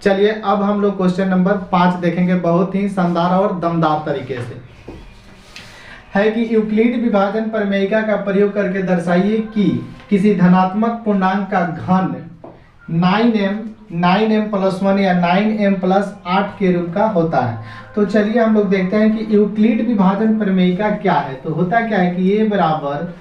चलिए अब हम लोग क्वेश्चन नंबर 5 देखेंगे, बहुत ही शानदार और दमदार तरीके से है कि यूक्लिड विभाजन प्रमेयिका का प्रयोग करके दर्शाइए कि किसी धनात्मक पूर्णांक का घन 9m+1 या 9m+8 के रूप का होता है। तो चलिए हम लोग देखते हैं कि यूक्लिड विभाजन प्रमेयिका क्या है। तो होता क्या है कि a बराबर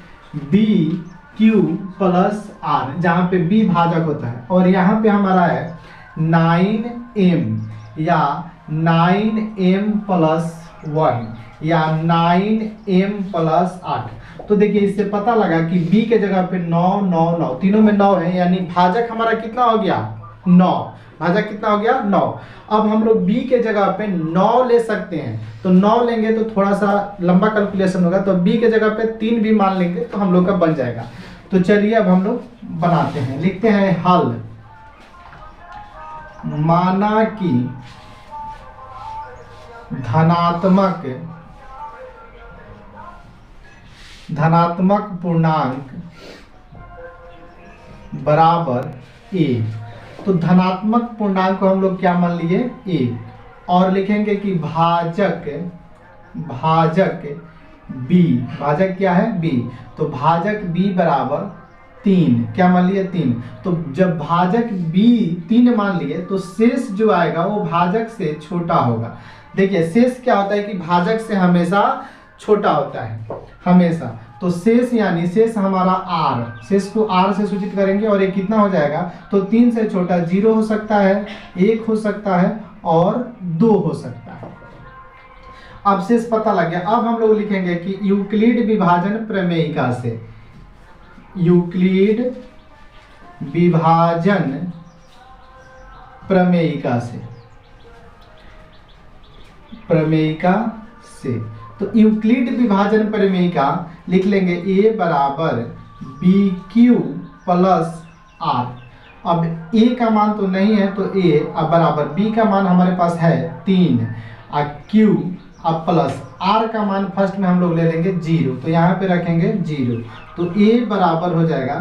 BQ प्लस R, जहाँ पे B भाजक होता है और यहाँ पे हमारा है 9m या 9m+1 या 9m+8। तो देखिए इससे पता लगा कि B के जगह पे 9 9 9, तीनों में 9 है, यानी भाजक हमारा कितना हो गया 9। भाजक कितना हो गया 9। अब हम लोग B के जगह पे 9 ले सकते हैं, तो 9 लेंगे तो थोड़ा सा लंबा कैलकुलेशन होगा, तो B के जगह पे 3 भी मान लेंगे तो हम लोग का बन जाएगा। तो चलिए अब हम लोग बनाते हैं, लिखते हैं हल। माना कि धनात्मक पूर्णांक बराबर a। तो धनात्मक पूर्णांक को हम लोग क्या मान लिए a, और लिखेंगे कि भाजक b, भाजक क्या है b, तो भाजक b बराबर 3, क्या मान लिए 3। तो जब भाजक b 3 मान लिए तो शेष जो आएगा वो भाजक से छोटा होगा। देखिए शेष क्या होता है कि भाजक से हमेशा छोटा होता है, हमेशा। तो शेष यानी शेष हमारा r, शेष को r से सूचित करेंगे और ये कितना हो जाएगा, तो 3 से छोटा 0 हो सकता है, 1 हो सकता है और 2 हो सकता है। अब शेष पता लग गया। अब हम लोग लिखेंगे कि यूक्लिड विभाजन प्रमेयिका से, यूक्लिड विभाजन प्रमेयिका से तो यूक्लिड विभाजन प्रमेयिका लिख लेंगे a बराबर BQ प्लस R। अब a का मान तो नहीं है तो a, अब बराबर b का मान हमारे पास है 3 और q, अब प्लस r का मान फर्स्ट में हम लोग ले लेंगे 0, तो यहाँ पे रखेंगे 0। तो a बराबर हो जाएगा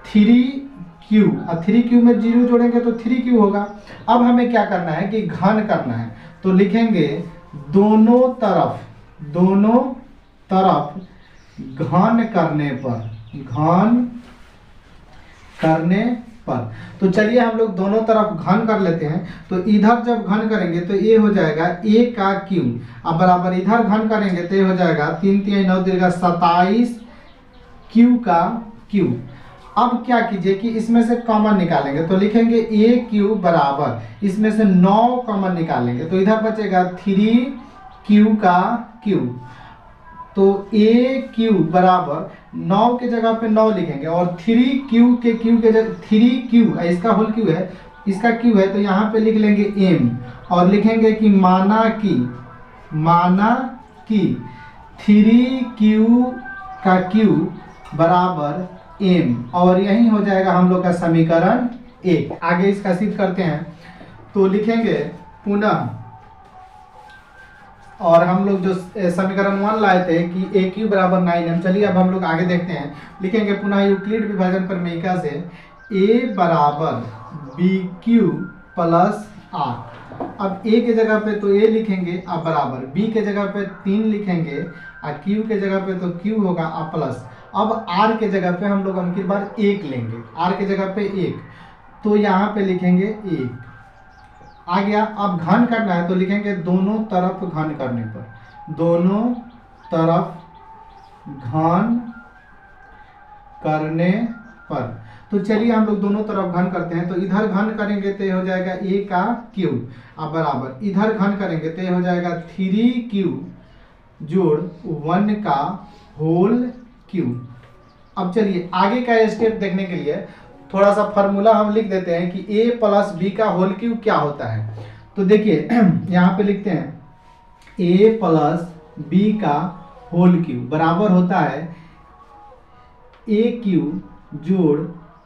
3q, अब 3q में 0 जोड़ेंगे तो 3q होगा। अब हमें क्या करना है कि घन करना है, तो लिखेंगे दोनों तरफ घन करने पर। तो चलिए हम लोग दोनों तरफ घन कर लेते हैं। तो इधर जब घन करेंगे तो ये हो जाएगा a का q, अब बराबर इधर घन करेंगे तो ये हो जाएगा 3 3 9 देगा 27 q का q। अब क्या कीजिए कि इसमें से कॉमन निकालेंगे, तो लिखेंगे AQ बराबर, इसमें से 9 कॉमन निकालेंगे तो इधर बचेगा 3Q का Q। तो AQ बराबर 9 के जगह पे 9 लिखेंगे और 3Q के जगह 3Q, इसका होल Q है, इसका Q है, तो यहाँ पे लिख लेंगे M और लिखेंगे कि माना कि 3Q का Q बराबर m, और यही हो जाएगा हम लोग का समीकरण 1। आगे इसका सिद्ध करते हैं, तो लिखेंगे पुनः, और हम लोग जो समीकरण 1 लाए थे कि AQ बराबर 9m। चलिए अब हम लोग आगे देखते हैं, लिखेंगे पुनः यूक्लिड विभाजन प्रमेयिका से a बराबर BQ प्लस R। अब a के जगह पे तो a लिखेंगे, अब बराबर b के जगह पे 3 लिखेंगे और q के जगह पे तो q होगा और प्लस। अब r के जगह पे हम लोग अंकित बार 1 लेंगे, r के जगह पे 1, तो यहाँ पे लिखेंगे 1 आ गया। अब घन करना है तो लिखेंगे दोनों तरफ घन करने पर, दोनों तरफ घन करने पर। तो चलिए हम लोग दोनों तरफ घन करते हैं। तो इधर घन करेंगे तो ये हो जाएगा a का q, अब बराबर इधर घन करेंगे तो ये हो जाएगा 3q जोड़ 1 का होल q। अब चलिए आगे का स्टेप देखने के लिए थोड़ा सा फार्मूला हम लिख देते हैं कि a प्लस b का होल q क्या होता है। तो देखिए यहाँ पे लिखते हैं a प्लस b का होल q बराबर होता है AQ जोड़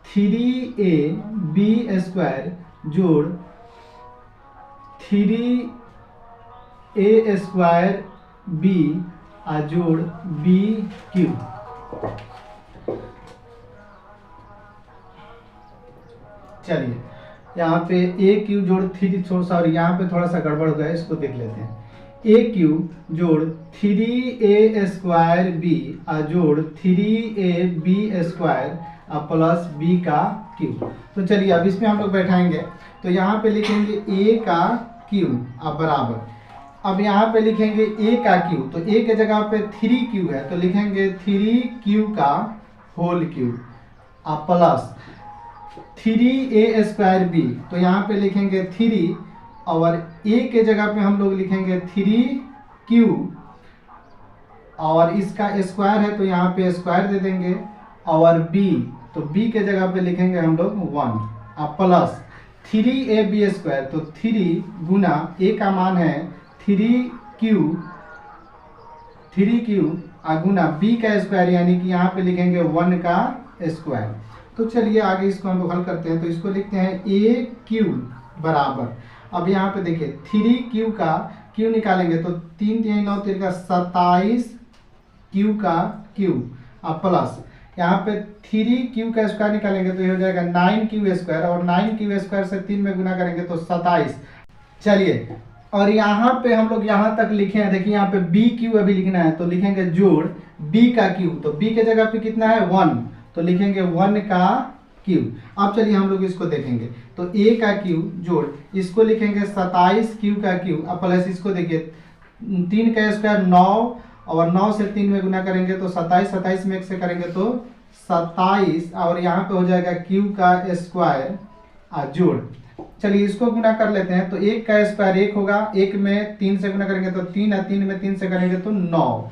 3AB स्क्वायर जोड़ 3A स्क्वायर B जोड़ BQ। चलिए यहाँ पे ए क्यू जोड़ थ्री, सॉरी यहाँ पे थोड़ा सा गड़बड़ हो गया, इसको देख लेते हैं। ए क्यू जोड़ 3a² बी जोड़ 3ab² प्लस बी का क्यू। तो चलिए अब इसमें हम लोग बैठाएंगे, तो यहाँ पे लिखेंगे a का क्यू अब बराबर, अब यहाँ पे लिखेंगे a का क्यू, तो a के जगह पे 3q है तो लिखेंगे 3q का होल क्यू अब प्लस 3a² b, तो यहाँ पे लिखेंगे 3 और a के जगह पे हम लोग लिखेंगे 3q और इसका स्क्वायर है तो यहाँ पे स्क्वायर दे देंगे, और b तो b के जगह पे लिखेंगे हम लोग 1 अब प्लस 3ab², तो 3 गुना a का मान है 3q गुना b का स्क्वायर, यानी कि यहाँ पे लिखेंगे 1 का स्क्वायर। तो चलिए आगे इसको हम लोग हल करते हैं, तो इसको लिखते हैं a³ बराबर, अब यहाँ पे देखिए 3q का q निकालेंगे तो 3 3 9 3 का 27 q का q अब प्लस यहाँ पे 3q का स्क्वायर निकालेंगे तो ये हो जाएगा 9q², और 9q² से 3 में गुना करेंगे तो 27। चलिए और यहाँ पे हम लोग यहाँ तक लिखे हैं, देखिए यहाँ पे bq अभी लिखना है तो लिखेंगे जोड़ b का q, तो b के जगह पे कितना है 1 तो लिखेंगे 1 का q। अब चलिए हम लोग इसको देखेंगे, तो a का q जोड़ इसको लिखेंगे 27q का q अब प्लस इसको देखिए 3 का स्क्वायर 9 और 9 से 3 में गुना करेंगे तो 27, 27 में 1 से करेंगे तो 27, और यहाँ पे हो जाएगा q का स्क्वायर जोड़। चलिए इसको गुना कर लेते हैं, तो 1 का स्क्वायर 1 होगा, 1 में 3 से गुना करेंगे तो 3 और 3 में 3 से करेंगे तो 9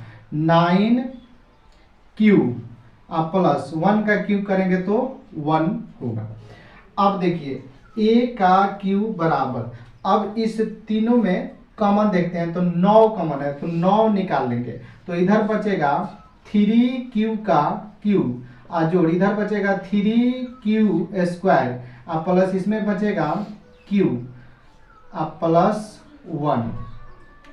अब प्लस 1 का क्यूब करेंगे तो 1 होगा। अब देखिए a का क्यूब बराबर, अब इस तीनों में कॉमन देखते हैं तो 9 कॉमन है तो 9 निकाल लेंगे, तो इधर बचेगा 3q का क्यूब जोड़ इधर बचेगा 3q² प्लस इसमें बचेगा q प्लस 1।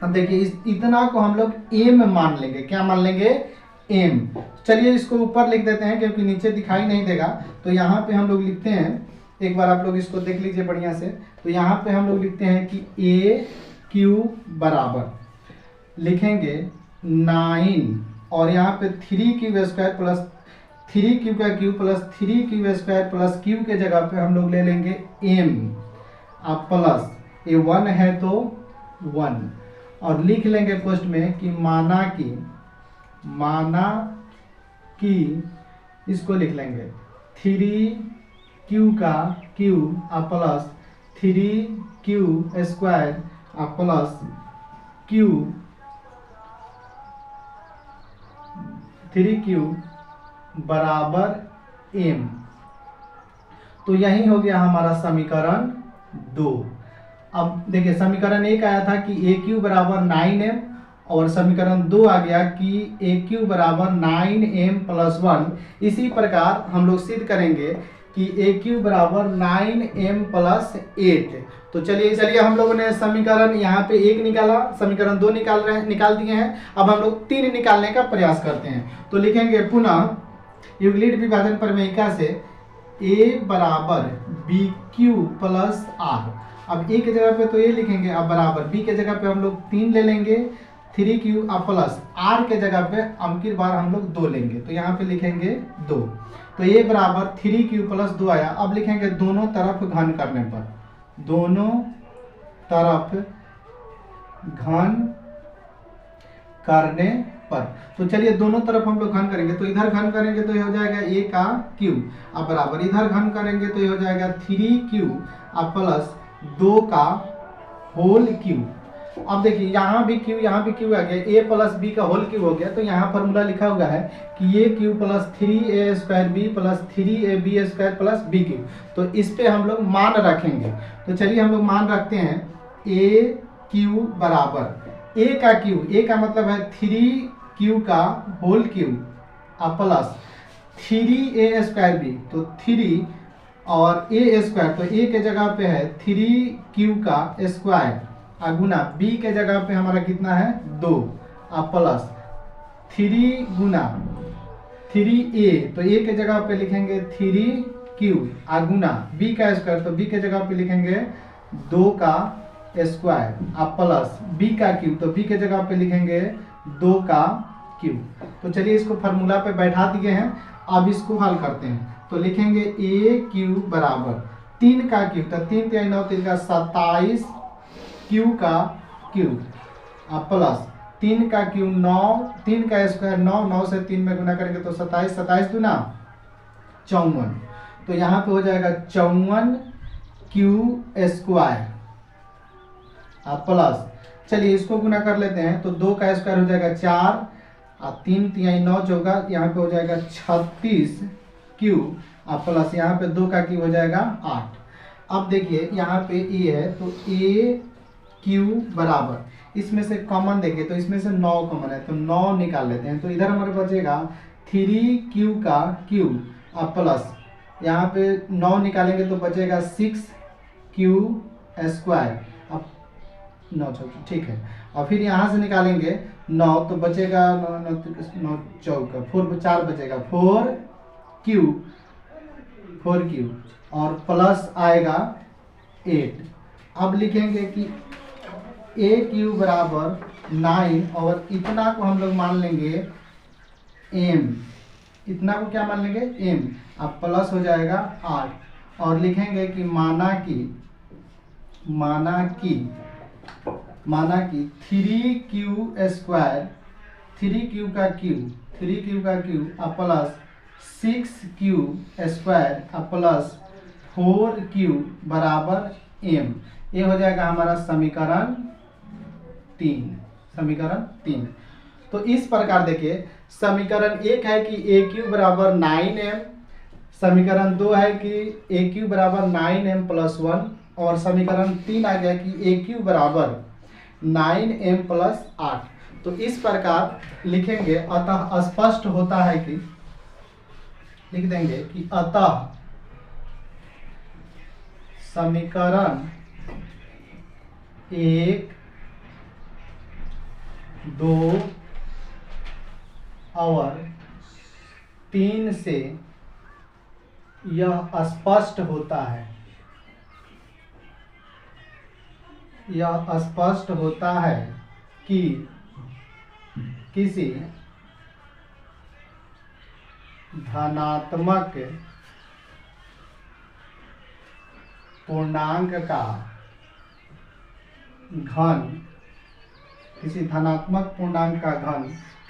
अब देखिए इतना को हम लोग m मान लेंगे, क्या मान लेंगे m। चलिए इसको ऊपर लिख देते हैं क्योंकि नीचे दिखाई नहीं देगा, तो यहाँ पे हम लोग लिखते हैं, एक बार आप लोग इसको देख लीजिए बढ़िया से, तो यहाँ पे हम लोग लिखते हैं कि a³ बराबर लिखेंगे 9 और यहाँ पे 3q² प्लस 3q का cube plus 3q² plus q के जगह पे हम लोग ले लेंगे m अब प्लस ये 1 है तो 1 और लिख लेंगे पोस्ट में कि माना कि इसको लिख लेंगे 3q का cube plus 3q² plus q 3q बराबर m। तो यही हो गया हमारा समीकरण 2। अब देखिए समीकरण 1 आया था कि a³ बराबर 9m और समीकरण 2 आ गया कि a³ बराबर 9m प्लस 1। इसी प्रकार हम लोग सिद्ध करेंगे कि a³ बराबर 9m प्लस 8। तो चलिए हम लोगों ने समीकरण यहाँ पे 1 निकाला, समीकरण 2 निकाल दिए हैं। अब हम लोग 3 निकालने का प्रयास करते हैं, तो लिखेंगे पुनः यूक्लिड विभाजन प्रमेयिका से a बराबर bq प्लस r। अब a के जगह पे तो a लिखेंगे, अब बराबर b के जगह पे हम लोग 3 ले लेंगे, 3q प्लस r के जगह पे अबकी बार हम लोग 2 लेंगे, तो यहाँ पे लिखेंगे 2। तो a बराबर 3q प्लस 2 आया। अब लिखेंगे दोनों तरफ घन करने पर, दोनों तरफ घन करने पर, तो चलिए दोनों तरफ हम लोग घन करेंगे, तो इधर घन करेंगे तो ये हो जाएगा a का क्यूब अब बराबर इधर घन करेंगे तो ये हो जाएगा 3q प्लस 2 का होल क्यूब। अब देखिए यहाँ भी क्यू यहाँ भी क्यू आ गया, a प्लस b का होल क्यूब हो गया, तो यहाँ फॉर्मूला लिखा हुआ है कि a³ plus 3a² plus 3ab² plus b³। तो इस पे हम लोग मान रखेंगे, तो चलिए हम लोग मान रखते हैं a³ बराबर a का क्यूब, a का मतलब है 3q का होल क्यूब प्लस 3a² तो 3 और a² तो a के जगह पे है 3q का स्क्वायर गुना b के जगह पे हमारा कितना है 2 प्लस 3 गुना 3a, तो a के जगह पे लिखेंगे क्यू गुना बी का स्क्वायर, तो बी के जगह पे लिखेंगे 2 का स्क्वायर अब प्लस बी का क्यू, तो बी के जगह पे लिखेंगे 2 का क्यू। तो चलिए इसको फार्मूला पे बैठा दिए हैं, अब इसको हल करते हैं। तो लिखेंगे ए क्यू बराबर 3 का क्यू, तो 3 3 9 3 का 27 क्यू का क्यू अब प्लस 3 का क्यू 9, 3 का स्क्वायर 9, 9 से 3 में गुना करेंगे तो 27, 27 दूना 54, तो यहाँ पे हो जाएगा 54 क्यू स्क्वायर अब प्लस, चलिए इसको गुना कर लेते हैं। तो 2 का स्क्वायर हो जाएगा 4 और 3 3 9 होगा, यहाँ पे हो जाएगा 36 क्यू अब प्लस यहाँ पे 2 का क्यू हो जाएगा 8। अब देखिए यहाँ पे ए है, तो ए क्यू बराबर इसमें से कॉमन देखिए, तो इसमें से 9 कॉमन है, तो 9 निकाल लेते हैं। तो इधर हमारे बचेगा 3 क्यू का क्यू अब प्लस यहाँ पे 9 निकालेंगे तो बचेगा 6 क्यू स्क्वायर अब 9 ठीक है। और फिर यहाँ से निकालेंगे 9 तो बचेगा 9 चौका 4 4 बचेगा 4 क्यू और प्लस आएगा 8। अब लिखेंगे कि ए क्यू बराबर 9 और इतना को हम लोग मान लेंगे एम, इतना को क्या मान लेंगे एम, अब प्लस हो जाएगा 8 और लिखेंगे कि माना कि 3 क्यू स्क्वायर 3 क्यू का क्यू अब प्लस 6 क्यू स्क्वायर अब प्लस 4 क्यू बराबर एम। ये हो जाएगा हमारा समीकरण 3। तो इस प्रकार देखिए समीकरण 1 है कि ए क्यू बराबर 9m, समीकरण 2 है कि ए क्यू बराबर 9m प्लस 1 और समीकरण 3 आ गया कि ए क्यू बराबर 9m प्लस 8। तो इस प्रकार लिखेंगे, अतः स्पष्ट होता है कि लिख देंगे कि अतः समीकरण 1 2 और 3 से यह स्पष्ट होता है कि किसी धनात्मक पूर्णांक का घन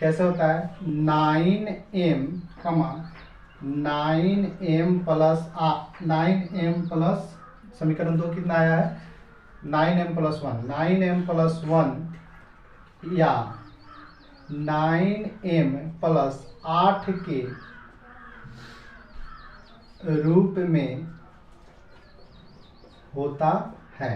कैसे होता है 9m प्लस समीकरण 2 कितना आया है 9m प्लस 1 या 9m प्लस 8 के रूप में होता है।